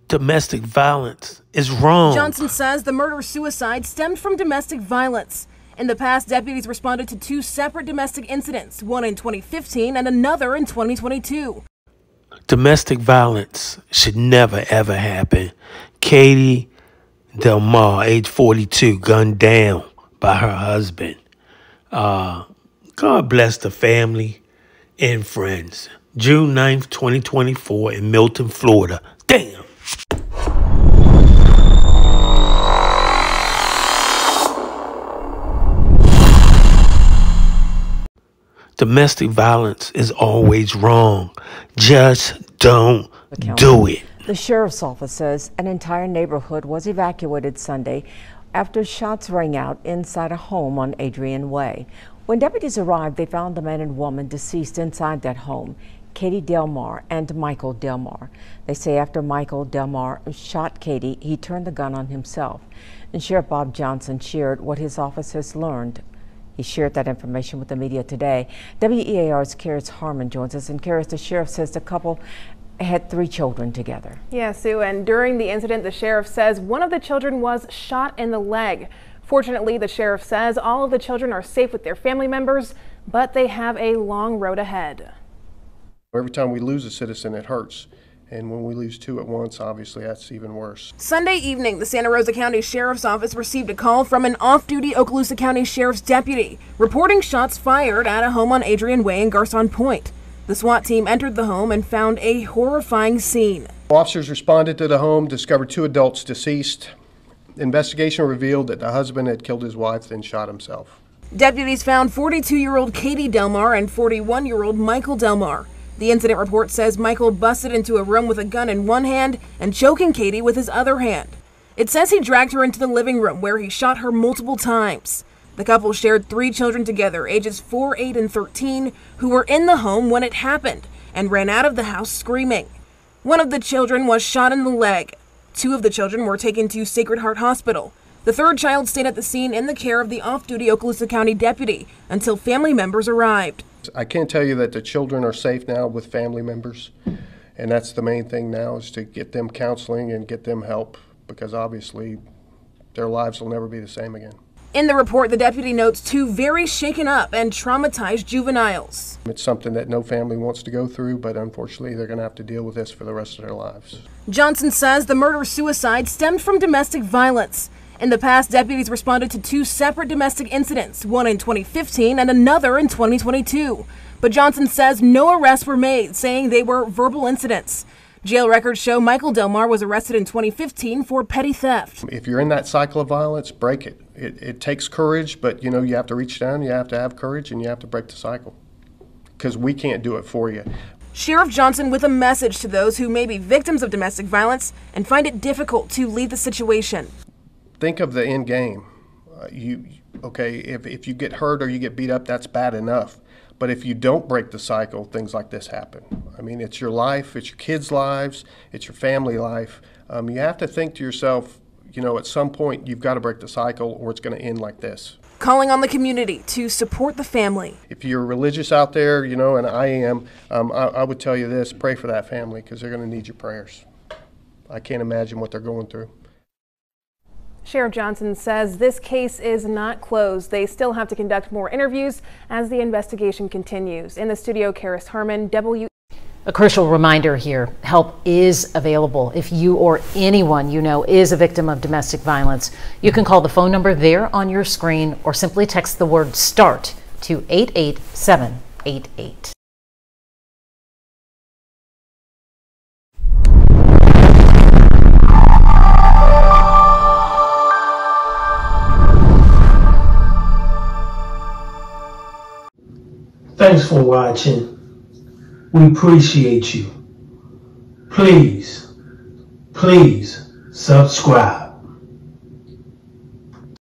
Domestic violence is wrong. Johnson says the murder-suicide stemmed from domestic violence. In the past, deputies responded to 2 separate domestic incidents, one in 2015 and another in 2022. Domestic violence should never, ever happen. Katie DeLMAR, age 42, gunned down by her husband. God bless the family and friends. June 9th, 2024 in Milton, Florida. Damn. Domestic violence is always wrong. Just don't do it. The sheriff's office says an entire neighborhood was evacuated Sunday after shots rang out inside a home on Adrian Way. When deputies arrived, they found the man and woman deceased inside that home, Katie DeLMAR and Michael DeLMAR. They say after Michael DeLMAR shot Katie, he turned the gun on himself. And Sheriff Bob Johnson shared what his office has learned. He shared that information with the media today. WEAR's Karis Harmon joins us. And Karis, the sheriff says the couple had 3 children together. Yeah, Sue, and during the incident, the sheriff says one of the children was shot in the leg. Fortunately, the sheriff says all of the children are safe with their family members, but they have a long road ahead. Every time we lose a citizen, it hurts. And when we lose 2 at once, obviously that's even worse. Sunday evening, the Santa Rosa County Sheriff's Office received a call from an off-duty Okaloosa County Sheriff's deputy reporting shots fired at a home on Adrian Way in Garcon Point. The SWAT team entered the home and found a horrifying scene. Officers responded to the home, discovered 2 adults deceased. Investigation revealed that the husband had killed his wife, then shot himself. Deputies found 42-year-old Katie DeLMAR and 41-year-old Michael DeLMAR. The incident report says Michael busted into a room with a gun in one hand and choking Katie with his other hand. It says he dragged her into the living room where he shot her multiple times. The couple shared 3 children together, ages 4, 8, and 13, who were in the home when it happened and ran out of the house screaming. One of the children was shot in the leg. 2 of the children were taken to Sacred Heart Hospital. The 3rd child stayed at the scene in the care of the off-duty Okaloosa County deputy until family members arrived. I can tell you that the children are safe now with family members, and that's the main thing now, is to get them counseling and get them help, because obviously their lives will never be the same again. In the report, the deputy notes 2 very shaken up and traumatized juveniles. It's something that no family wants to go through, but unfortunately they're going to have to deal with this for the rest of their lives. Johnson says the murder-suicide stemmed from domestic violence. In the past, deputies responded to 2 separate domestic incidents, one in 2015 and another in 2022. But Johnson says no arrests were made, saying they were verbal incidents. Jail records show Michael DeLMAR was arrested in 2015 for petty theft. If you're in that cycle of violence, break it. It takes courage, but you know, you have to reach down, you have to have courage, and you have to break the cycle, because we can't do it for you. Sheriff Johnson with a message to those who may be victims of domestic violence and find it difficult to leave the situation. Think of the end game. If you get hurt or you get beat up, that's bad enough. But if you don't break the cycle, things like this happen. I mean, it's your life, it's your kids' lives, it's your family life. You have to think to yourself, you know, at some point you've got to break the cycle or it's going to end like this. Calling on the community to support the family. If you're religious out there, you know, and I am, I would tell you this, pray for that family, because they're going to need your prayers. I can't imagine what they're going through. Sheriff Johnson says this case is not closed. They still have to conduct more interviews as the investigation continues. In the studio, Karis Harmon, A crucial reminder here, help is available. If you or anyone you know is a victim of domestic violence, you can call the phone number there on your screen or simply text the word START to 88788. Thanks for watching. We appreciate you. Please subscribe.